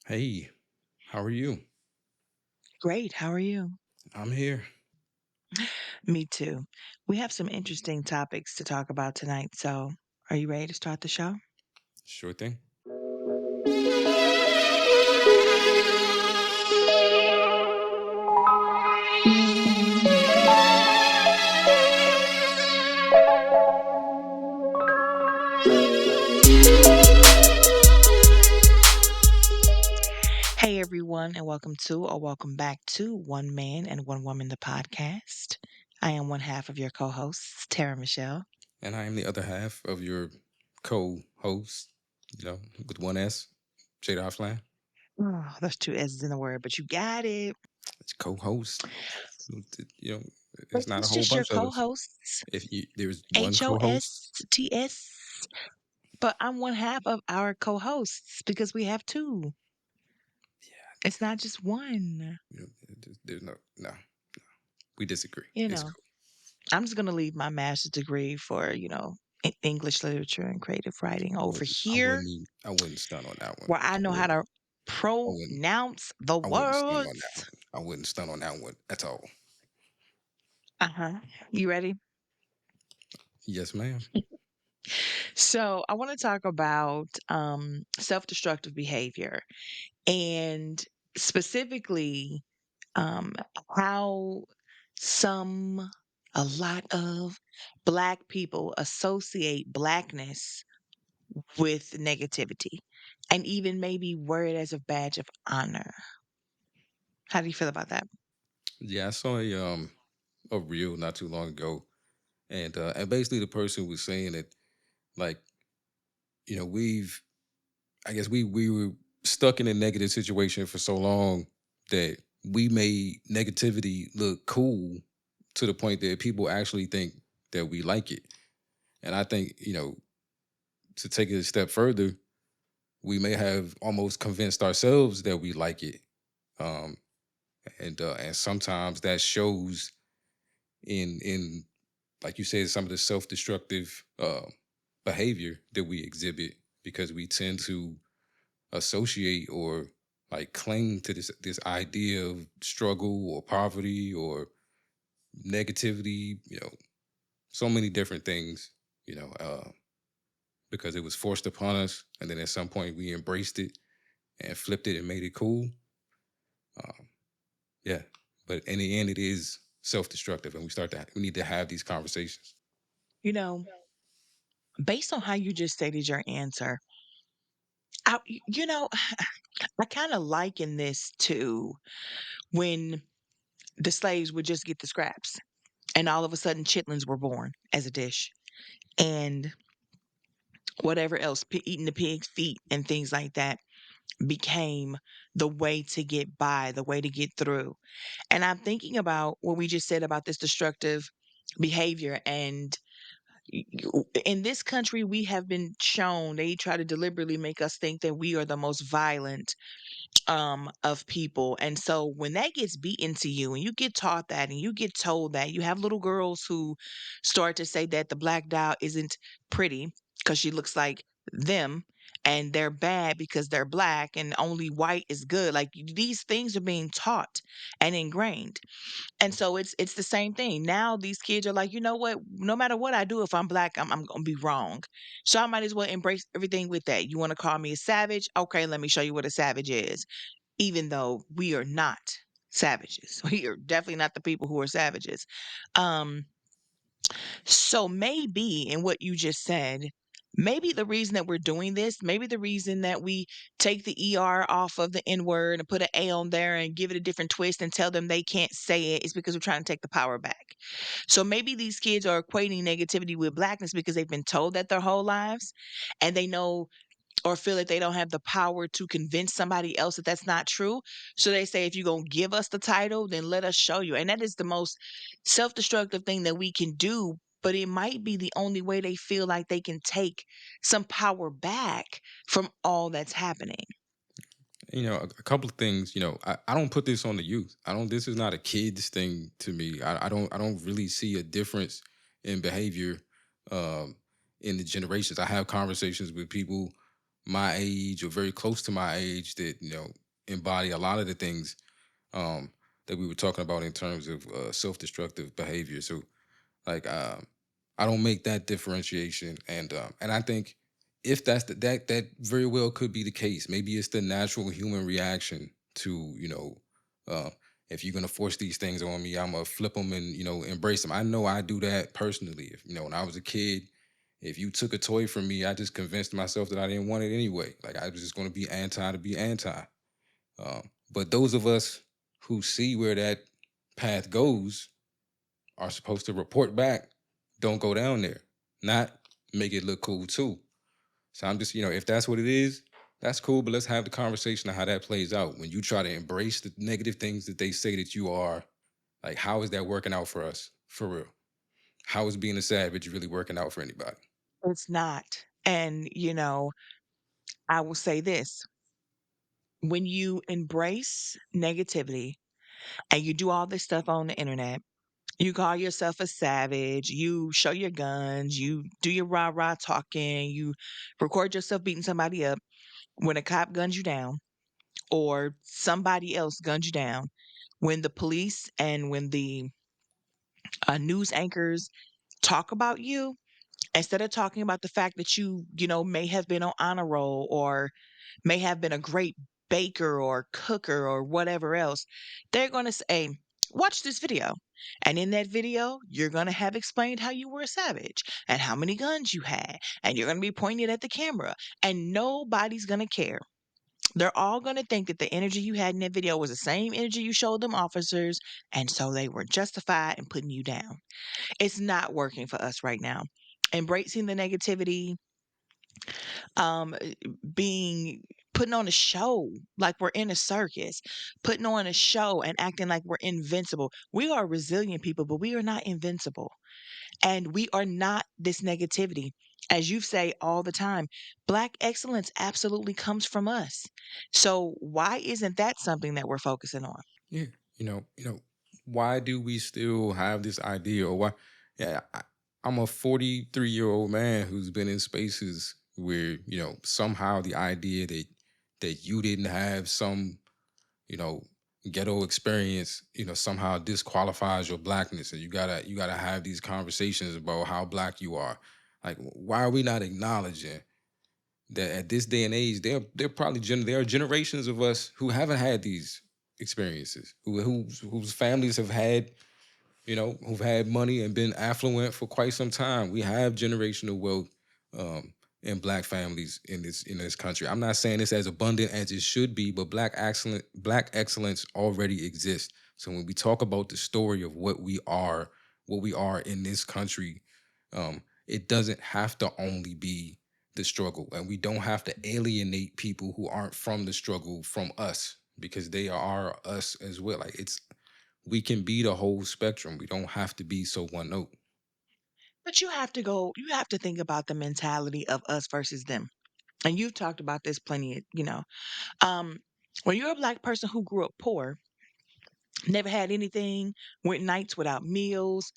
Hey, how are you? Great. How are you? I'm here. Me too. We have some interesting topics to talk about tonight. So, are you ready to start the show? Sure thing. Hey, everyone, and welcome to or welcome back to One Man and One Woman, the podcast. I am one half of your co hosts, Tara Michelle. And I am the other half of your co-host, with one S, Jada Flan. Oh, there's two S's in the word, but you got it. It's co-host. You know, But it's not a it's whole just your bunch of co us. hosts, There's one co-host, HOSTS. But I'm one half of our co hosts because we have two. It's not just one. there's no. We disagree. You It's know. cool. I'm just gonna leave my master's degree for, English literature and creative writing I over wouldn't. I here, wouldn't. Even, I wouldn't stun on that one. where I I know how wouldn't. to I wouldn't. pronounce the I wouldn't stun on that words. one. I wouldn't stun on that one at all. Uh-huh. You ready? Yes, ma'am. So I want to talk about self-destructive behavior and specifically um, how some, a lot of Black people associate Blackness with negativity and even maybe wear it as a badge of honor. How do you feel about that? Yeah, I saw a reel not too long ago, and basically the person was saying that, like, we've I guess we were stuck in a negative situation for so long that we made negativity look cool to the point that people actually think that we like it. And I think, to take it a step further, we may have almost convinced ourselves that we like it. Um, and sometimes that shows in like you said, some of the self-destructive behavior that we exhibit, because we tend to associate or like cling to this idea of struggle or poverty or negativity, so many different things, you know uh, because it was forced upon us, and then at some point we embraced it and flipped it and made it cool. um, yeah, but in the end it is self-destructive, and we need to have these conversations. You know, based on how you just stated your answer, you know, I kind of liken this to when the slaves would just get the scraps and all of a sudden chitlins were born as a dish and whatever else, eating the pig's feet and things like that became the way to get by, the way to get through. And I'm thinking about what we just said about this destructive behavior. And in this country, we have been shown, they try to deliberately make us think that we are the most violent of people. And so when that gets beaten to you and you get taught that and you get told that, you have little girls who start to say that the black doll isn't pretty because she looks like them, and they're bad because they're black and only white is good. Like these things are being taught and ingrained. And so it's the same thing. Now these kids are like, you know what? No matter what I do, if I'm black, I'm gonna be wrong. So I might as well embrace everything with that. You want to call me a savage? Okay, let me show you what a savage is. Even though we are not savages, we are definitely not the people who are savages. Um, so maybe in what you just said, maybe the reason that we're doing this, maybe the reason that we take the ER off of the N word and put an A on there and give it a different twist and tell them they can't say it is because we're trying to take the power back. So maybe these kids are equating negativity with blackness because they've been told that their whole lives and they know or feel that they don't have the power to convince somebody else that that's not true. So they say, if you're going to give us the title, then let us show you. And that is the most self destructive thing that we can do. But it might be the only way they feel like they can take some power back from all that's happening. A couple of things. I don't put this on the youth. I don't This is not a kids thing to me. I don't really see a difference in behavior um in the generations. I have conversations with people my age or very close to my age that embody a lot of the things um, that we were talking about in terms of self-destructive behavior. So like I don't make that differentiation, and I think if that very well could be the case. Maybe it's the natural human reaction to uh, if you're gonna force these things on me, I'm gonna flip them and embrace them. I know I do that personally. If when I was a kid, if you took a toy from me, I just convinced myself that I didn't want it anyway. Like I was just gonna be anti to be anti. But those of us who see where that path goes are supposed to report back, don't go down there, not make it look cool too. So I'm just, if that's what it is, that's cool. But let's have the conversation of how that plays out. When you try to embrace the negative things that they say that you are, like, how is that working out for us? For real. How is being a savage really working out for anybody? It's not. And, I will say this, when you embrace negativity and you do all this stuff on the internet, you call yourself a savage, you show your guns, you do your rah rah talking, you record yourself beating somebody up when a cop guns you down or somebody else guns you down, when the police and when the news anchors talk about you, instead of talking about the fact that may have been on honor roll or may have been a great baker or cooker or whatever else, they're going to say, watch this video. And in that video, you're going to have explained how you were a savage and how many guns you had. And you're going to be pointed at the camera. And nobody's going to care. They're all going to think that the energy you had in that video was the same energy you showed them officers. And so they were justified in putting you down. It's not working for us right now. Embracing the negativity, um being putting on a show like we're in a circus, putting on a show and acting like we're invincible. We are resilient people, but we are not invincible. And we are not this negativity. As you say all the time, Black excellence absolutely comes from us. So why isn't that something that we're focusing on? Yeah, why do we still have this idea, or why? Yeah, I'm a 43-year-old man who's been in spaces where somehow the idea that you didn't have some you know ghetto experience somehow disqualifies your blackness, and you gotta have these conversations about how black you are. Like, why are we not acknowledging that at this day and age, there probably there are generations of us who haven't had these experiences, whose families have had who've had money and been affluent for quite some time. We have generational wealth um, in black families in this country. I'm not saying it's as abundant as it should be, but black excellence already exists. So when we talk about the story of what we are in this country, it doesn't have to only be the struggle, and we don't have to alienate people who aren't from the struggle from us, because they are us as well. Like, we can be the whole spectrum. We don't have to be so one note. But you have to think about the mentality of us versus them. And you've talked about this plenty. Um, when you're a Black person who grew up poor, never had anything, went nights without meals,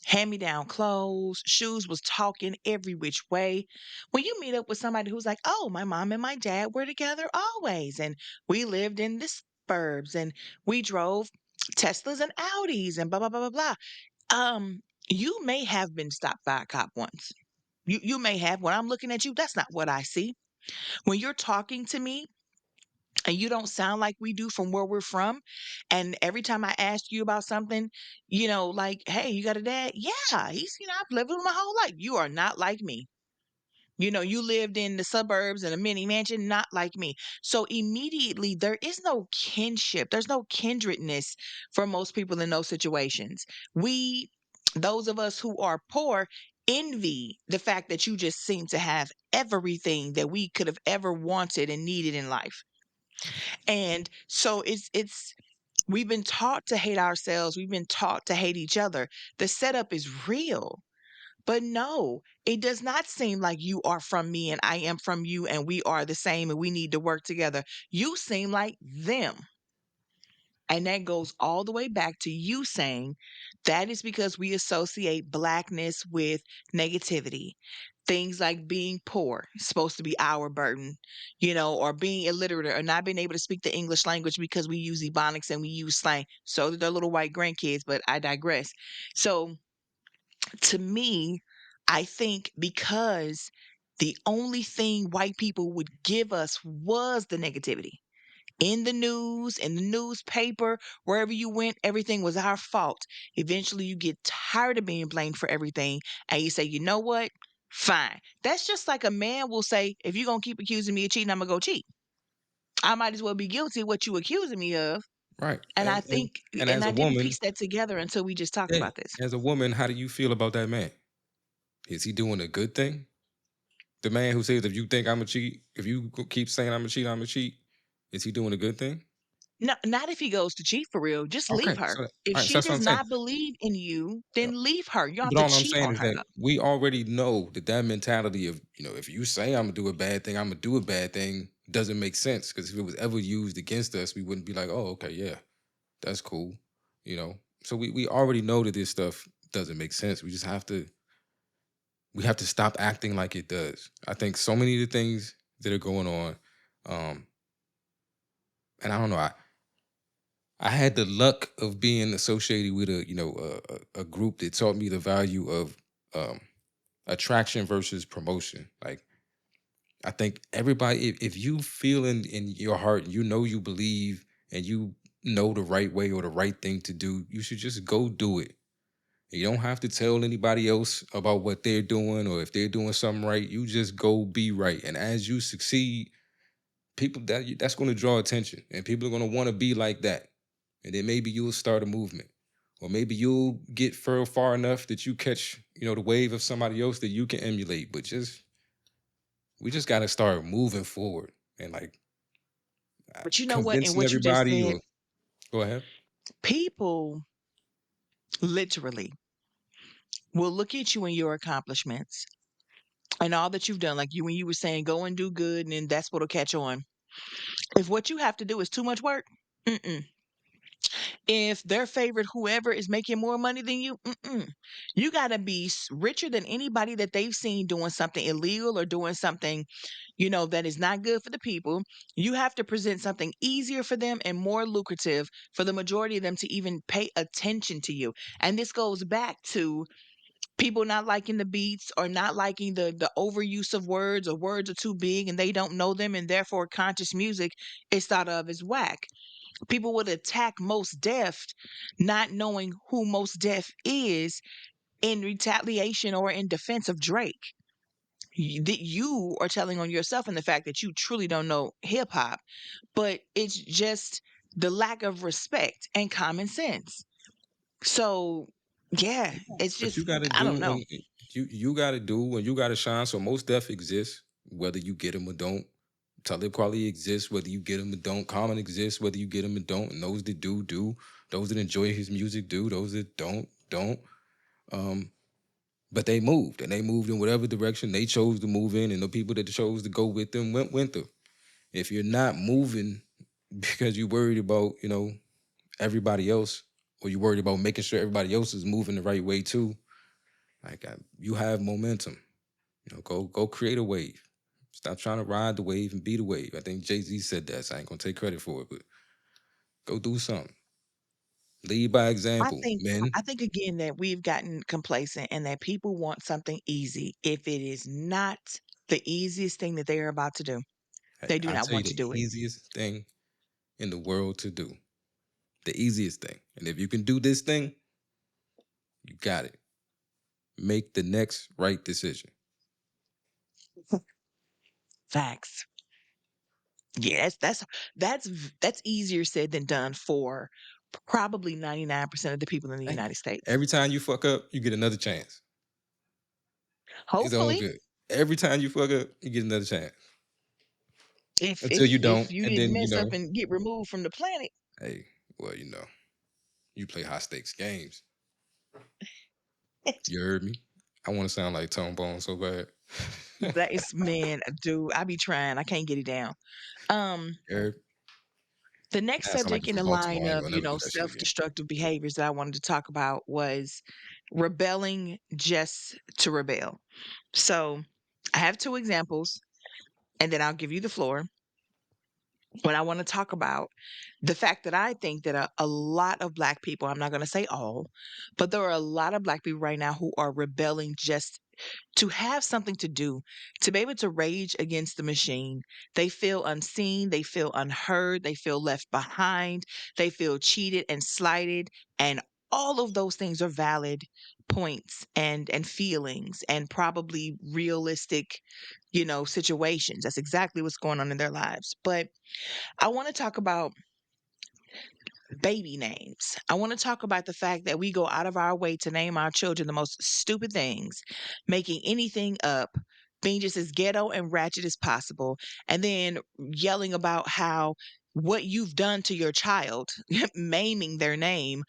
hand me down clothes, shoes was talking every which way. When you meet up with somebody who's like, oh, my mom and my dad were together always, and we lived in the suburbs and we drove Teslas and Audis and blah, blah, blah, blah, blah. You may have been stopped by a cop once. You may have. When I'm looking at you, that's not what I see. When you're talking to me, and you don't sound like we do from where we're from. And every time I ask you about something, like, hey, you got a dad? Yeah, I've lived with him my whole life. You are not like me. You lived in the suburbs in a mini mansion, not like me. So immediately there is no kinship. There's no kindredness for most people in those situations. Those of us who are poor, envy the fact that you just seem to have everything that we could have ever wanted and needed in life. And so it's we've been taught to hate ourselves. We've been taught to hate each other. The setup is real. But no, it does not seem like you are from me and I am from you and we are the same and we need to work together. You seem like them. And that goes all the way back to you saying that is because we associate blackness with negativity. Things like being poor is supposed to be our burden, or being illiterate or not being able to speak the English language because we use ebonics and we use slang. So do their little white grandkids, but I digress. So to me, I think because the only thing white people would give us was the negativity in the news, in the newspaper, wherever you went, everything was our fault. Eventually, you get tired of being blamed for everything and you say, you know what? Fine. That's just like a man will say, if you're going to keep accusing me of cheating, I'm going to go cheat. I might as well be guilty of what you accusing me of. Right. And I And think, and and as I a didn't woman, piece that together until we just talked yeah, about this. as a woman, how do you feel about that man? Is he doing a good thing? The man who says, if you think I'm a cheat, if you keep saying I'm a cheat, is he doing a good thing? No, not if he goes to cheat for real. Just leave Okay, her. so If all right, so she that's what does I'm saying. not believe in you, Uh, then leave her. You don't have But to all I'm cheat saying on is her that though. we already know that that mentality of, if you say I'm gonna do a bad thing, I'm gonna do a bad thing doesn't make sense. Because if it was ever used against us, we wouldn't be like, oh, okay, yeah, that's cool. You know. So we already know that this stuff doesn't make sense. We have to stop acting like it does. I think so many of the things that are going on, um, and I don't know, I had the luck of being associated with a group that taught me the value of um, attraction versus promotion. Like I think everybody, if you feel in your heart, you believe, and you know the right way or the right thing to do, you should just go do it. You don't have to tell anybody else about what they're doing or if they're doing something right. You just go be right, and as you succeed, that's going to draw attention, and people are going to want to be like that. And then maybe you'll start a movement, or maybe you'll get far enough that you catch the wave of somebody else that you can emulate. But we just got to start moving forward and like But you know what? And convincing what you just everybody. said, Or go ahead. people literally will look at you and your accomplishments and all that you've done. Like you, when you were saying, go and do good, and then that's what'll catch on. If what you have to do is too much work, mm-mm. If their favorite whoever is making more money than you, mm-mm. You got to be richer than anybody that they've seen doing something illegal or doing something, that is not good for the people. You have to present something easier for them and more lucrative for the majority of them to even pay attention to you. And this goes back to people not liking the beats or not liking the overuse of words, or words are too big and they don't know them, and therefore conscious music is thought of as whack. People would attack Most Def not knowing who Most Def is in retaliation or in defense of Drake. That you are telling on yourself and the fact that you truly don't know hip hop, but it's just the lack of respect and common sense. So, yeah, it's But you just, got to I do don't know. when you got to do when you got to shine. So most def exists, whether you get them or don't. Talib quality exists, whether you get them or don't. Common exists, whether you get them or don't. And those that do, do. Those that enjoy his music, do. Those that don't, don't. Um, but they moved, and they moved in whatever direction they chose to move in, and the people that chose to go with them went through. If you're not moving because you're worried about, everybody else, or you're worried about making sure everybody else is moving the right way too, like you have momentum. Go create a wave. Stop trying to ride the wave and be the wave. I think Jay-Z said that, so I ain't gonna take credit for it, but go do something. Lead by I example, think men. I think again that we've gotten complacent and that people want something easy. If it is not the easiest thing that they are about to do, Hey, they do I not tell you want the to do it. easiest thing in the world to do. The easiest thing. And if you can do this thing, you got it. Make the next right decision. Facts. Yes, that's easier said than done for probably 99% of the people in the Hey, United States. every time you fuck up, you get another chance. It's all Hopefully, good. Every time you fuck up, you get another chance. if Until if you if don't, you and didn't then mess up and get removed from the planet, hey, well, you play high stakes games. You heard me. I want to sound like Tone Bone so bad. that is man, dude, I be trying. I can't get it down. Um, You heard? The next That sound like subject it's in from the line Baltimore. I ain't of, gonna never do that shit again. self-destructive behaviors that I wanted to talk about was rebelling just to rebel. So, I have 2 examples, and then I'll give you the floor. When I wanna talk about the fact that I think that a lot of Black people, I'm not gonna say all, but there are a lot of Black people right now who are rebelling just to have something to do, to be able to rage against the machine. They feel unseen, they feel unheard, they feel left behind, they feel cheated and slighted, and all of those things are valid points and feelings and probably realistic, situations. That's exactly what's going on in their lives. But I want to talk about baby names. I want to talk about the fact that we go out of our way to name our children the most stupid things, making anything up, being just as ghetto and ratchet as possible, and then yelling about how what you've done to your child, maiming their name,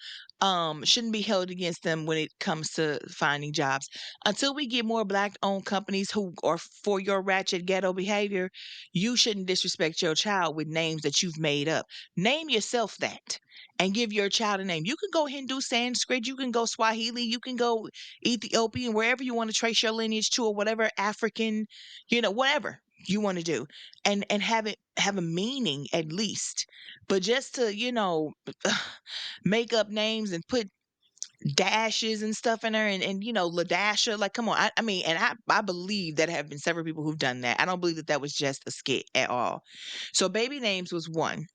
shouldn't be held against them when it comes to finding jobs. Until we get more Black-owned companies who are for your ratchet ghetto behavior, you shouldn't disrespect your child with names that you've made up. Name yourself that and give your child a name. You can go Hindu, Sanskrit, you can go Swahili, you can go Ethiopian, wherever you want to trace your lineage to, or whatever African, whatever you want to do, and have a meaning at least. But just to make up names and put dashes and stuff in there and Ladasha, like come on. I mean, and I believe that have been several people who've done that. I don't believe that that was just a skit at all. So baby names was one.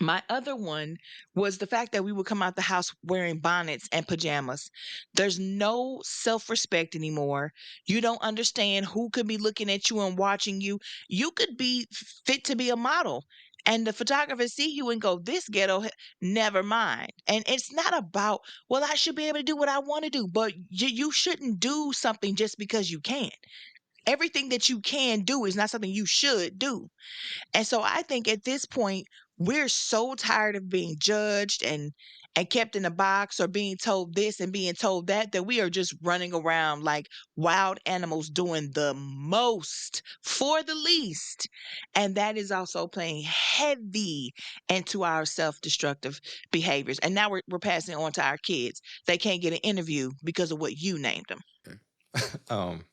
My other one was the fact that we would come out the house wearing bonnets and pajamas. There's no self respect anymore. You don't understand who could be looking at you and watching you. You could be fit to be a model. And the photographer see you and go, this ghetto, never mind. And it's not about, well, I should be able to do what I want to do, but you shouldn't do something just because you can. Everything that you can do is not something you should do. And so I think at this point, we're so tired of being judged and kept in a box or being told this and being told that that we are just running around like wild animals doing the most for the least. And that is also playing heavy into our self-destructive behaviors. And now we're passing it on to our kids. They can't get an interview because of what you named them. um,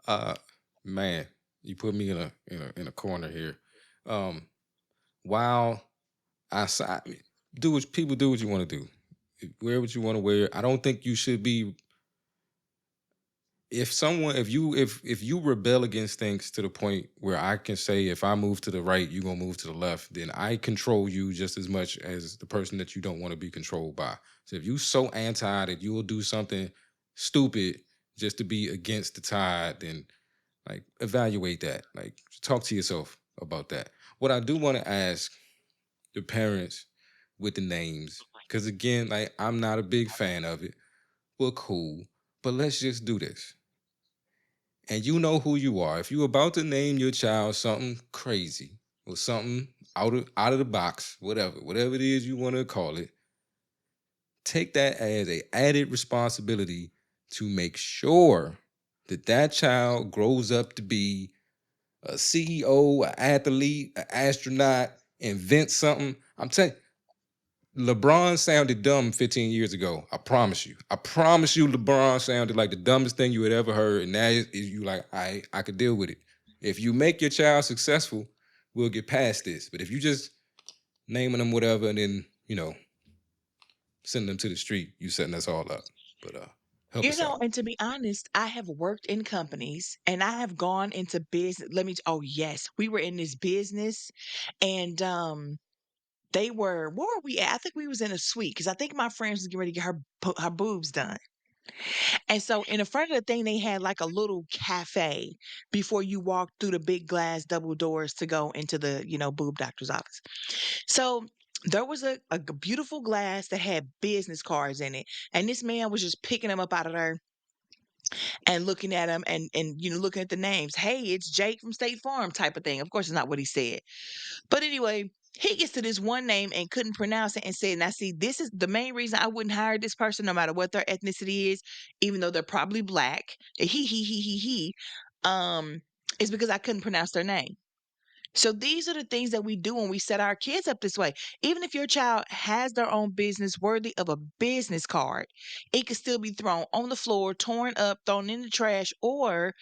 uh, man, you put me in a corner here. Um, while I do what people do what you want to do, wear what you want to wear. I don't think you should be. If you rebel against things to the point where I can say if I move to the right, you're gonna move to the left, then I control you just as much as the person that you don't want to be controlled by. So if you so anti that you will do something stupid just to be against the tide, then like evaluate that. Like talk to yourself about that. What I do want to ask the parents with the names, because again, like I'm not a big fan of it. Well, cool. But let's just do this, and you know who you are. If you're about to name your child something crazy or something out of the box, whatever it is you want to call it, take that as a added responsibility to make sure that that child grows up to be a CEO, an athlete, an astronaut, invent something. I'm telling LeBron sounded dumb 15 years ago. I promise you. I promise you, LeBron sounded like the dumbest thing you had ever heard. And now you like, I could deal with it. If you make your child successful, we'll get past this. But if you just naming them whatever and then, send them to the street, you setting us all up. But help us out. And to be honest, I have worked in companies and I have gone into business. Oh yes, we were in this business and where were we at? I think we was in a suite because I think my friend was getting ready to get her boobs done. And so in the front of the thing, they had like a little cafe before you walk through the big glass double doors to go into the, boob doctor's office. So there was a beautiful glass that had business cards in it. And this man was just picking them up out of there and looking at them and looking at the names. Hey, it's Jake from State Farm type of thing. Of course, it's not what he said. But anyway, he gets to this one name and couldn't pronounce it and said, now see, this is the main reason I wouldn't hire this person no matter what their ethnicity is, even though they're probably black. He, um, is because I couldn't pronounce their name. So these are the things that we do when we set our kids up this way. Even if your child has their own business worthy of a business card, it could still be thrown on the floor, torn up, thrown in the trash, or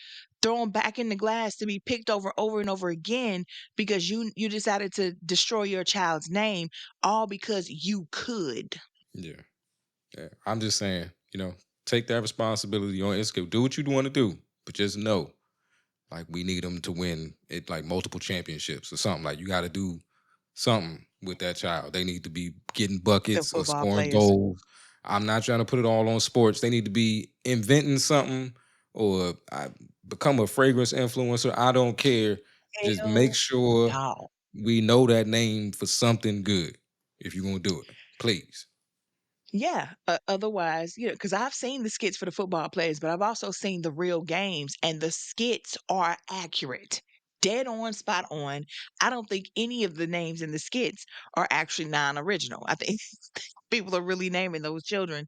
thrown back in the glass to be picked over and over again because you decided to destroy your child's name all because you could. Yeah. Yeah. I'm just saying, take that responsibility on Instagram. Do what you want to do, but just know, like, we need them to win it, like multiple championships or something. Like, you got to do something with that child. They need to be getting The buckets or football scoring players. goals. I'm not trying to put it all on sports. They need to be inventing something or become a fragrance influencer. I don't care. Just make Hell sure no. we know that name for something good if you're going to do it. Please. Yeah, otherwise, because I've seen the skits for the football players, but I've also seen the real games, and the skits are accurate, dead on, spot on. I don't think any of the names in the skits are actually non-original. I think people are really naming those children.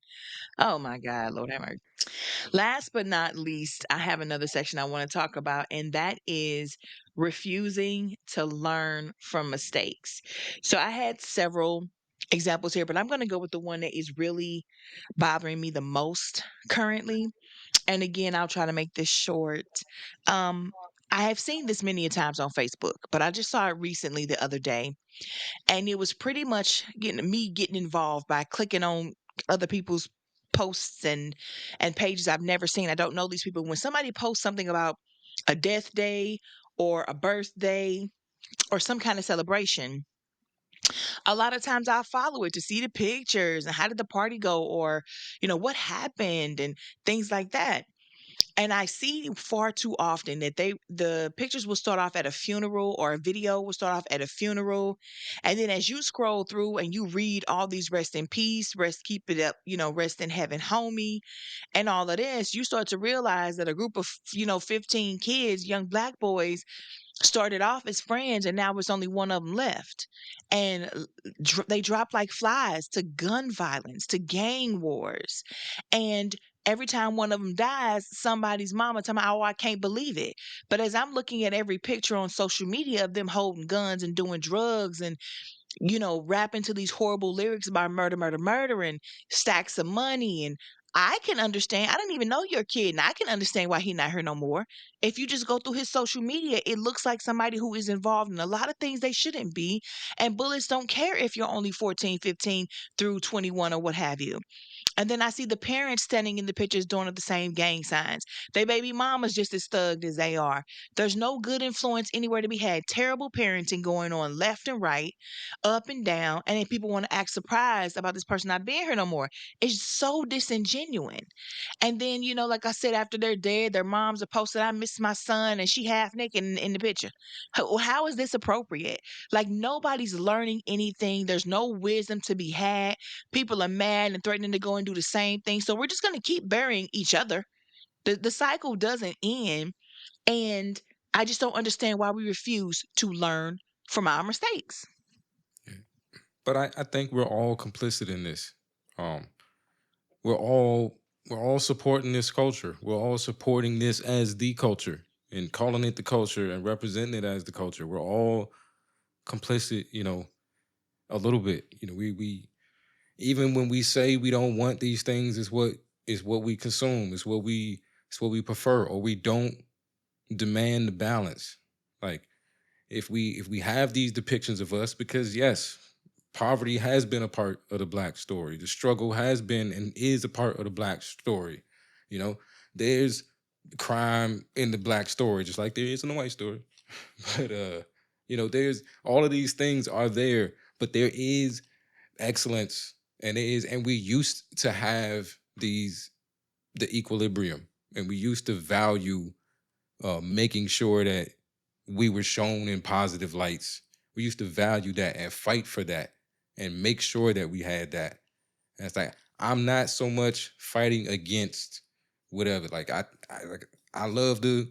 Oh my God, Lord have mercy. Last but not least, I have another section I want to talk about, and that is refusing to learn from mistakes. So I had several examples here, but I'm going to go with the one that is really bothering me the most currently. And again, I'll try to make this short. Um, I have seen this many a times on Facebook, but I just saw it recently the other day, and it was pretty much getting involved by clicking on other people's posts and pages I've never seen. I don't know these people. When somebody posts something about a death day or a birthday or some kind of celebration, a lot of times I follow it to see the pictures and how did the party go, or what happened and things like that. And I see far too often that the pictures will start off at a funeral, or a video will start off at a funeral. And then as you scroll through and you read all these rest in peace, rest keep it up, rest in heaven, homie, and all of this, you start to realize that a group of, 15 kids, young black boys, started off as friends, and now it's only one of them left. And they drop like flies to gun violence, to gang wars. And every time one of them dies, somebody's mama tell me, "Oh, I can't believe it." But as I'm looking at every picture on social media of them holding guns and doing drugs and rapping to these horrible lyrics about murder, murder, murder, and stacks of money. And I can understand. I don't even know your kid, and I can understand why he not here no more. If you just go through his social media, it looks like somebody who is involved in a lot of things they shouldn't be. And bullets don't care if you're only 14, 15 through 21 or what have you. And then I see the parents standing in the pictures doing the same gang signs. They baby mama's just as thugged as they are. There's no good influence anywhere to be had. Terrible parenting going on left and right, up and down. And then people want to act surprised about this person not being here no more. It's so disingenuous. And then, like I said, after they're dead, their moms are posted, "I miss my son," and she half naked in the picture. How is this appropriate? Like, nobody's learning anything. There's no wisdom to be had. People are mad and threatening to go and do the same thing. So we're just going to keep burying each other. The cycle doesn't end. And I just don't understand why we refuse to learn from our mistakes. Yeah. But I think we're all complicit in this. Um, we're all we're all supporting this culture. We're all supporting this as the culture and calling it the culture and representing it as the culture. We're all complicit, a little bit. We even when we say we don't want these things, is what we consume, is what we prefer, or we don't demand the balance. Like, if we have these depictions of us, because yes, poverty has been a part of the black story. The struggle has been and is a part of the black story. You know, there's crime in the black story, just like there is in the white story. But there's all of these things are there, but there is excellence, and we used to have the equilibrium, and we used to value making sure that we were shown in positive lights. We used to value that and fight for that and make sure that we had that. And it's like, I'm not so much fighting against whatever. Like, I love the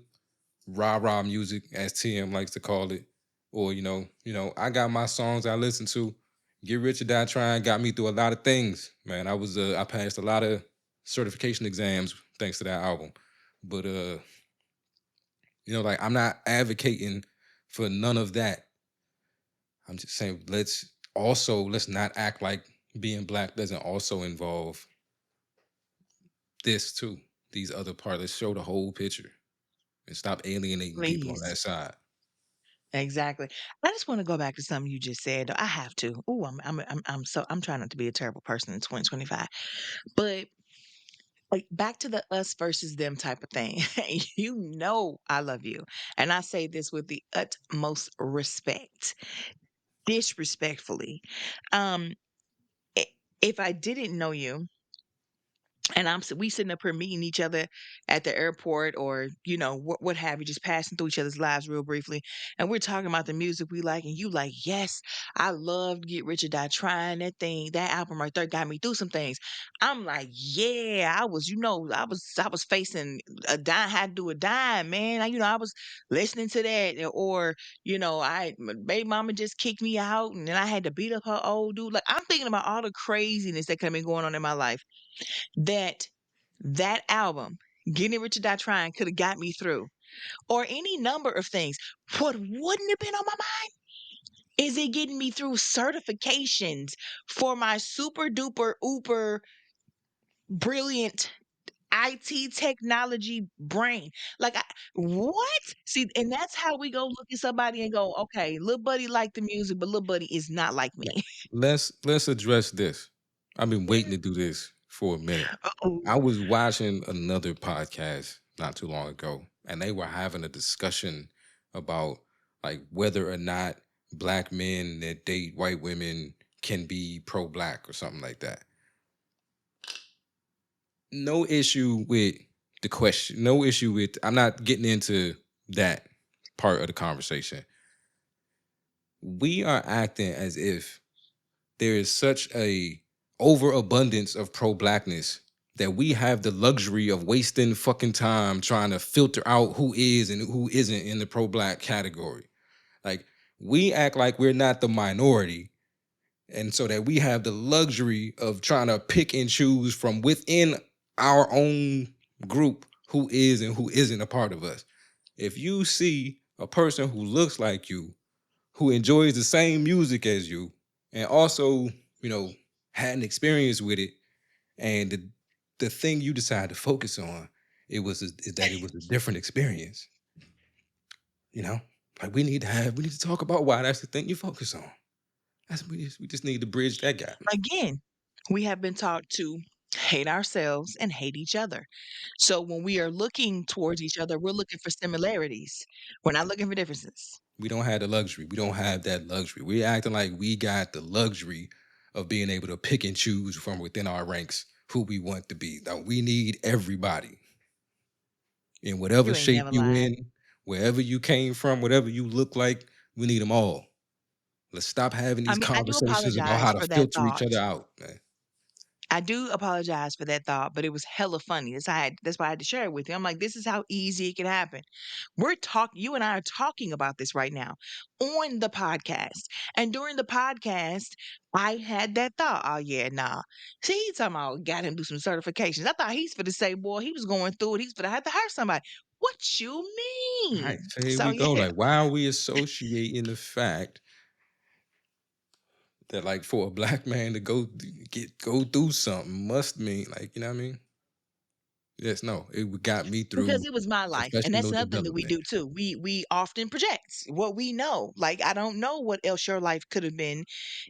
rah rah music, as TM likes to call it, or I got my songs I listen to. Get Rich or Die Trying got me through a lot of things, man. I passed a lot of certification exams thanks to that album. But like, I'm not advocating For none of that, I'm just saying let's not act like being black doesn't also involve this too. These other parts. Let's show the whole picture and stop alienating people on Please. that side. Exactly. I just wanna go back to something you just said, though. I have to. Ooh, I'm trying not to be a terrible person in 2025. But, like, back to the us versus them type of thing. You know I love you, and I say this with the utmost respect, disrespectfully. Um, I if I didn't know you and we sitting up here meeting each other at the airport or what have you, just passing through each other's lives real briefly, and we're talking about the music we like, and you like, yes, I love Get Rich or Die Trying. That album right there got me through some things. I'm like, yeah, I was facing a dime, had to do a dime, man. I was listening to that, or my baby mama just kicked me out, and then I had to beat up her old dude. Like, I'm thinking about all the craziness that could have been going on in my life that that album, Getting Rich or Die Trying, could have got me through, or any number of things. What wouldn't have been on my mind is it getting me through certifications for my super duper uber brilliant IT technology brain. Like, what? See, and that's how we go look at somebody and go, okay, little buddy like the music, but little buddy is not like me. Yeah. Let's address this. I've been waiting to do this for a minute. Uh-oh. I was watching another podcast not too long ago, and they were having a discussion about like whether or not black men that date white women can be pro-black or something like that. No issue with the question. No issue with. I'm not getting into that part of the conversation. We are acting as if there is such a overabundance of pro-blackness that we have the luxury of wasting fucking time trying to filter out who is and who isn't in the pro-black category. Like, we act like we're not the minority, and so that we have the luxury of trying to pick and choose from within our own group who is and who isn't a part of us. If you see a person who looks like you, who enjoys the same music as you, and also, you know, had an experience with it, and the thing you decide to focus on, is that it was a different experience. You know, like we need to talk about why that's the thing you focus on. We just need to bridge that gap. Again, we have been taught to hate ourselves and hate each other. So when we are looking towards each other, we're looking for similarities. We're not looking for differences. We don't have the luxury. We don't have that luxury. We're acting like we got the luxury of being able to pick and choose from within our ranks who we want to be. Now we need everybody in whatever You ain't shape never you lied. in, wherever you came from, whatever you look like. We need them all. Let's stop having I these mean, I do conversations about apologize how to for that filter each other thought. out, man. I do apologize for that thought, but it was hella funny. That's why I had to share it with you. I'm like, this is how easy it can happen. We're talking, you and I are talking about this right now on the podcast. And during the podcast, I had that thought. Oh yeah, nah. See, he talking about got him do some certifications. I thought he's for to say, boy, he was going through it. He's for to have to hire somebody. What you Right. mean? So here So we go. yeah. Like, why are we associating the fact that like for a black man to go through something must mean like, you know what I mean? Yes, no. It got me Because through it was my life, and that's professional another thing that we development. do too. We often project what we know. Like, I don't know what else your life could have been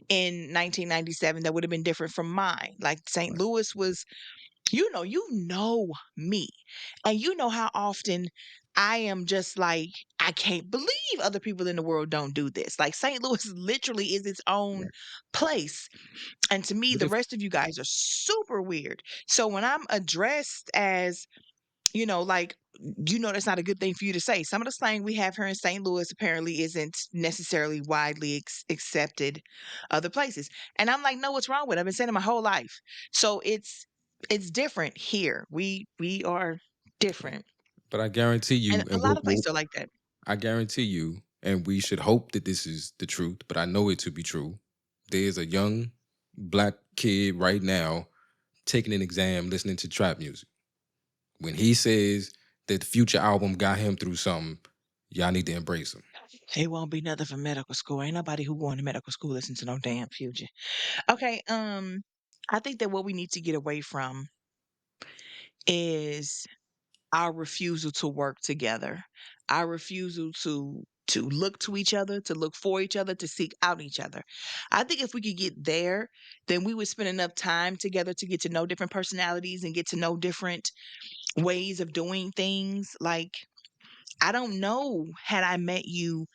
in 1997 that would have been different from mine. Like, St. Right. Louis was, you know me, and you know how often I am just like, I can't believe other people in the world don't do this. Like, St. Louis literally is its own Right. place, and to me, But the if rest of you guys are super weird. So when I'm addressed as like, that's not a good thing for you to say. Some of the slang we have here in St. Louis apparently isn't necessarily widely accepted other places. And I'm like, no, what's wrong with it? I've been saying it my whole life. So it's different here. We are yeah. different. But I guarantee And you, a and lot of places are like that. I guarantee you, and we should hope that this is the truth, but I know it to be true. There's a young black kid right now taking an exam listening to trap music. When he says that the Future album got him through something, y'all need to embrace him. It won't be nothing for medical school. Ain't nobody who going to medical school listen to no damn Future. Okay, I think that what we need to get away from is our refusal to work together, our refusal to look to each other, to look for each other, to seek out each other. I think if we could get there, then we would spend enough time together to get to know different personalities and get to know different ways of doing things. Like, I don't know, had I met you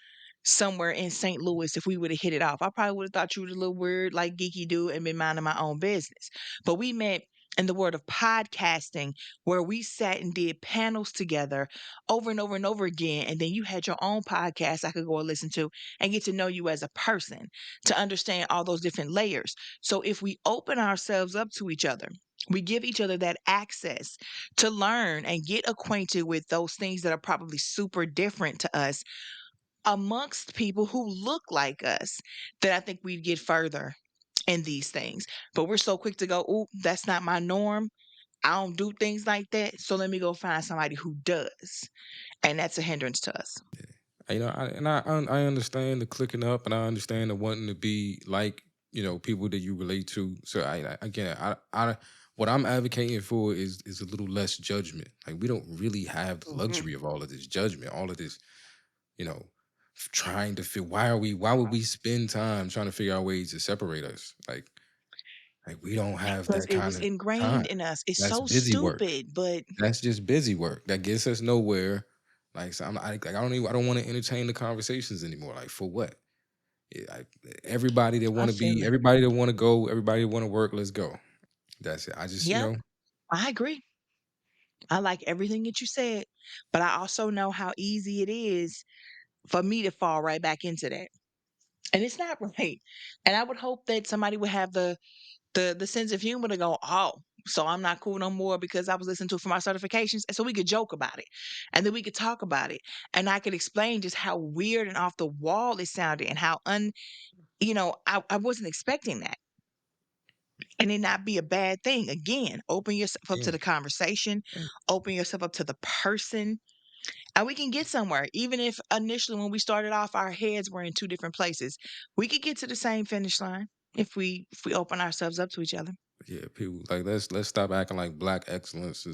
somewhere in St. Louis, if we would have hit it off, I probably would have thought you was a little weird, like geeky dude, and been minding my own business. But we met in the world of podcasting, where we sat and did panels together over and over and over again. And then you had your own podcast I could go and listen to and get to know you as a person, to understand all those different layers. So if we open ourselves up to each other, we give each other that access to learn and get acquainted with those things that are probably super different to us amongst people who look like us, then I think we'd get further in these things. But we're so quick to go, "Ooh, that's not my norm. I don't do things like that. So let me go find somebody who does." And that's a hindrance to us. I understand the clicking up, and I understand the wanting to be like people that you relate to. So again, what I'm advocating for is a little less judgment. Like we don't really have the Mhm. luxury of all of this judgment, all of this, you know, trying to feel why would we spend time trying to figure out ways to separate us? Like we don't have Because that it kind was of time. ingrained in us. It's That's so busy work. stupid, but That's just busy work. That gets us nowhere. Like so I don't want to entertain the conversations anymore. Like for what? Yeah, I feel it. everybody that want to go, everybody that want to work, let's go. That's it. I just, Yep, I agree. I like everything that you said, but I also know how easy it is for me to fall right back into that. And it's not right. And I would hope that somebody would have the sense of humor to go, "Oh, so I'm not cool no more because I was listening to it for my certifications." And so we could joke about it. And then we could talk about it. And I could explain just how weird and off the wall it sounded and how I wasn't expecting that. And it not be a bad thing. Again, open yourself up to yeah, the conversation, yeah, open yourself up to the person, and we can get somewhere. Even if initially when we started off our heads were in two different places, we could get to the same finish line if we open ourselves up to each other. yeah. People like let's stop acting like black excellence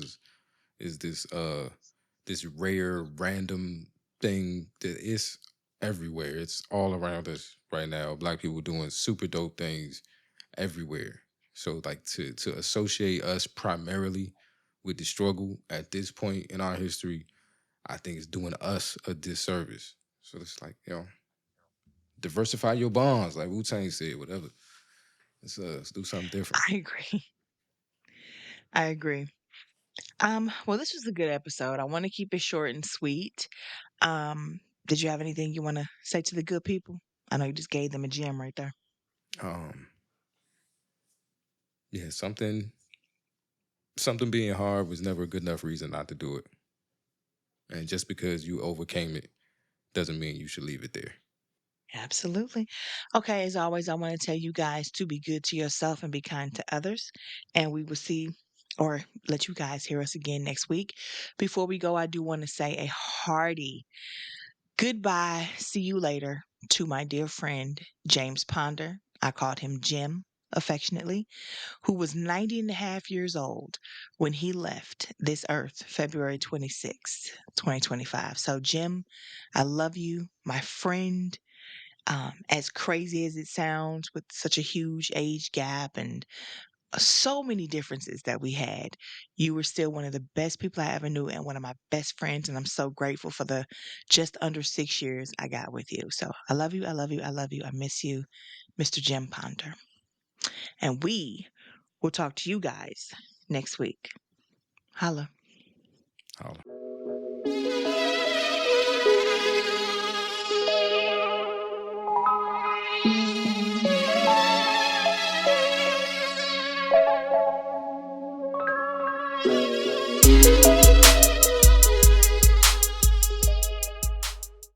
is this rare random thing that is everywhere. It's all around us right now. Black people doing super dope things everywhere. So like to associate us primarily with the struggle at this point in our history, I think it's doing us a disservice. So it's like, diversify your bonds, like Wu Tang said, whatever. Let's do something different. I agree. I agree. Well, this was a good episode. I want to keep it short and sweet. Did you have anything you want to say to the good people? I know you just gave them a gem right there. Um, yeah, something being hard was never a good enough reason not to do it. And just because you overcame it doesn't mean you should leave it there. Absolutely. Okay, as always, I want to tell you guys to be good to yourself and be kind to others. And we will see or let you guys hear us again next week. Before we go, I do want to say a hearty goodbye. See you later to my dear friend, James Ponder. I called him Jim affectionately, who was 90 and a half years old when he left this earth February 26th, 2025. So, Jim, I love you, my friend. As crazy as it sounds, with such a huge age gap and so many differences that we had, you were still one of the best people I ever knew and one of my best friends. And I'm so grateful for the just under 6 years I got with you. So I love you. I love you. I love you. I miss you, Mr. Jim Ponder. And we will talk to you guys next week. Holla. Holla.